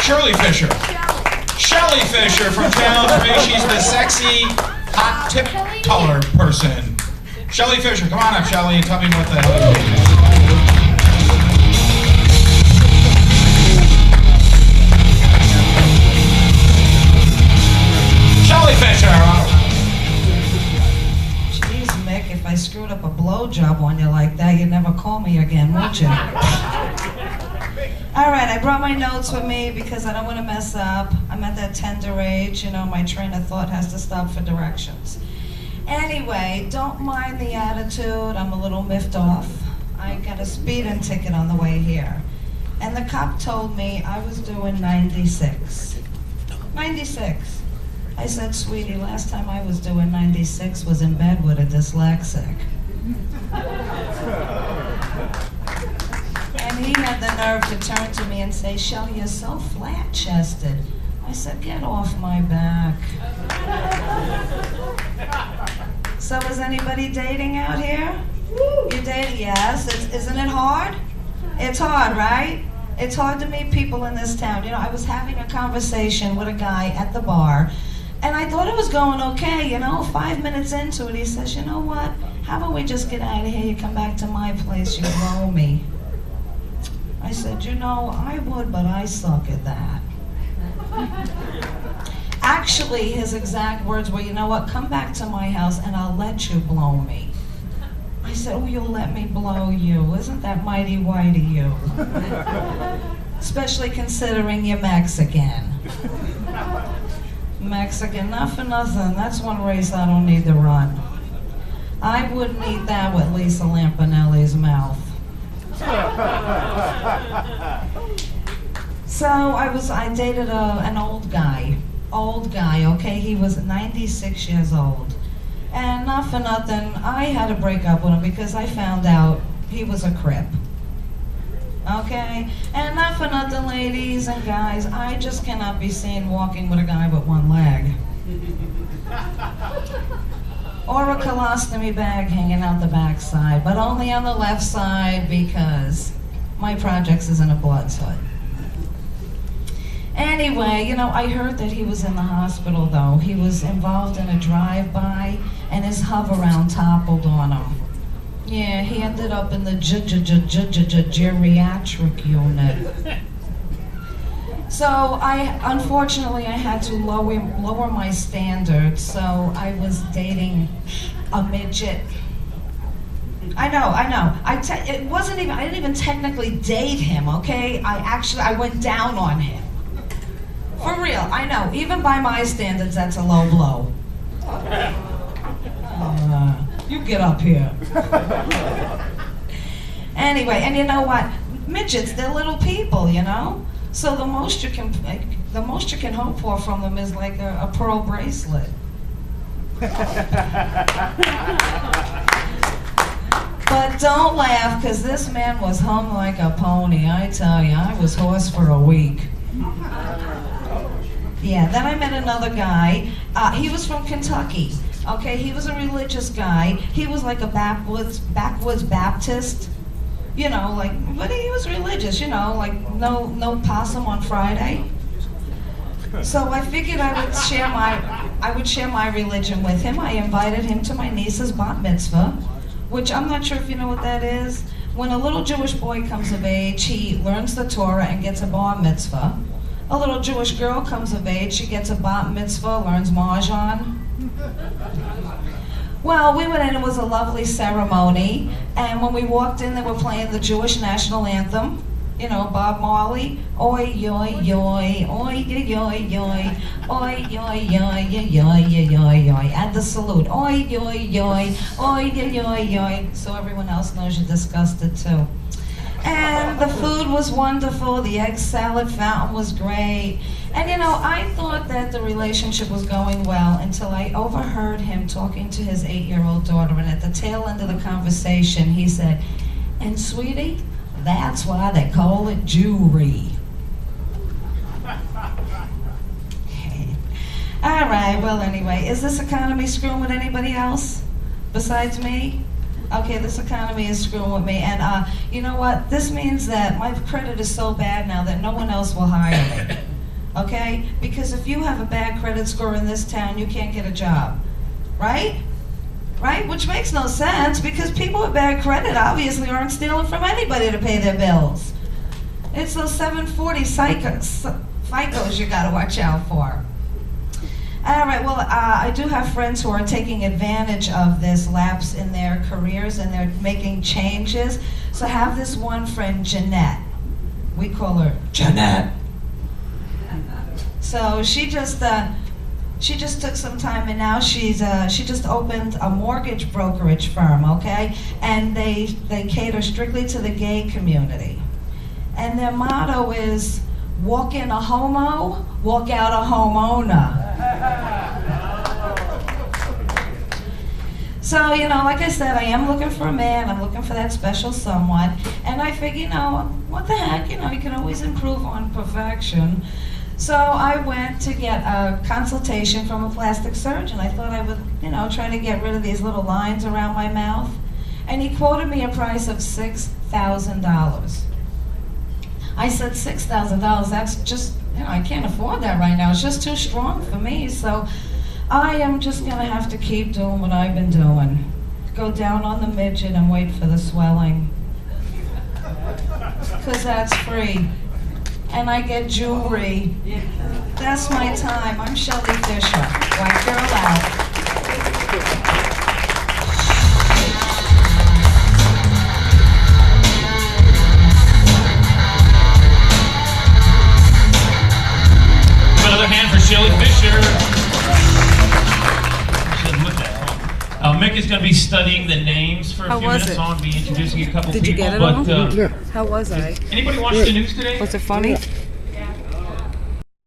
Shelley Fisher. Shelley Fisher from Channel 3. She's the sexy, hot tip color person. Shelley Fisher, come on up, Shelley, and tell me what the hell you do. Shelley Fisher. Jeez, Mick, if I screwed up a blowjob on you like that, you'd never call me again, would you? All right, I brought my notes with me because I don't want to mess up. I'm at that tender age, you know, my train of thought has to stop for directions. Anyway, don't mind the attitude, I'm a little miffed off. I got a speeding ticket on the way here. And the cop told me I was doing 96. 96. I said, sweetie, last time I was doing 96 was in bed with a dyslexic. And he had the nerve to turn to me and say, Shelley, you're so flat-chested. I said, get off my back. So is anybody dating out here? You dating? Yes. Isn't it hard? It's hard, right? It's hard to meet people in this town. You know, I was having a conversation with a guy at the bar, and I thought it was going okay, you know. 5 minutes into it, he says, you know what? How about we just get out of here? You come back to my place, you blow me. I said, you know, I would, but I suck at that. Actually, his exact words were, you know what, come back to my house and I'll let you blow me. I said, oh, you'll let me blow you. Isn't that mighty white of you? Especially considering you're Mexican. Mexican, not for nothing. That's one race I don't need to run. I wouldn't eat that with Lisa Lampanelli's mouth. So I dated an old guy, okay? He was 96 years old. And not for nothing, I had to break up with him because I found out he was a crip. Okay? And not for nothing, ladies and guys, I just cannot be seen walking with a guy with one leg. Or a colostomy bag hanging out the backside, but only on the left side because my projects is in a blood's hood. Anyway, you know, I heard that he was in the hospital though. He was involved in a drive-by and his hover-round toppled on him. Yeah, he ended up in the geriatric unit. So unfortunately, I had to lower my standards, so I was dating a midget. I know. It wasn't even, I didn't even technically date him, okay? I went down on him. For real, I know. Even by my standards, that's a low blow. You get up here. Anyway, and you know what? Midgets, they're little people, you know? So the most you can hope for from them is like a pearl bracelet. But don't laugh, because this man was hung like a pony. I tell you, I was hoarse for a week. Yeah, then I met another guy. He was from Kentucky. Okay, he was a religious guy. He was like a backwoods Baptist. You know, like, but he was religious, you know, like no possum on Friday. So I figured I would share my religion with him. I invited him to my niece's bat mitzvah, which I'm not sure if you know what that is. When a little Jewish boy comes of age, he learns the Torah and gets a bar mitzvah. A little Jewish girl comes of age, she gets a bat mitzvah, learns mahjong. Well, we went in, it was a lovely ceremony, and when we walked in, they were playing the Jewish national anthem, you know, Bob Marley, oi, yoy, yoy, oi, yoy, yoy, yoy, oi, yoy, yoy, yoy, yoy, yoy, and the salute, oi, yoy, yoy, oi, yoy, yoy, yoy, so everyone else knows you're disgusted too. And the food was wonderful, the egg salad fountain was great. And you know, I thought that the relationship was going well until I overheard him talking to his 8-year-old daughter, and at the tail end of the conversation, he said, and sweetie, that's why they call it Jewry. All right, well anyway, is this economy screwing with anybody else besides me? Okay, this economy is screwing with me, and you know what? This means that my credit is so bad now that no one else will hire me. okay? Because if you have a bad credit score in this town, you can't get a job, right? Right? Which makes no sense, because people with bad credit obviously aren't stealing from anybody to pay their bills. It's those 740 FICOs you gotta watch out for. All right, well, I do have friends who are taking advantage of this lapse in their careers, and they're making changes. So I have this one friend, Jeanette. We call her Jeanette. So she just took some time, and now she just opened a mortgage brokerage firm, okay? And they cater strictly to the gay community. And their motto is, walk in a homo, walk out a homeowner. So, you know, like I said, I am looking for a man. I'm looking for that special someone. And I figure, you know, what the heck, you know, you can always improve on perfection. So I went to get a consultation from a plastic surgeon. I thought I would, you know, try to get rid of these little lines around my mouth. And he quoted me a price of $6,000. I said, $6,000, that's just, you know, I can't afford that right now. It's just too strong for me. So I am just gonna have to keep doing what I've been doing. Go down on the midget and wait for the swelling. 'Cause that's free. And I get jewelry. That's my time. I'm Shelley Fisher. White girl out. Another hand for Shelley Fisher. Mick is going to be studying the names for a few minutes. So I'll be introducing a couple people. Did you get it all? Yeah. How was I? Anybody watch the news today? Was it funny?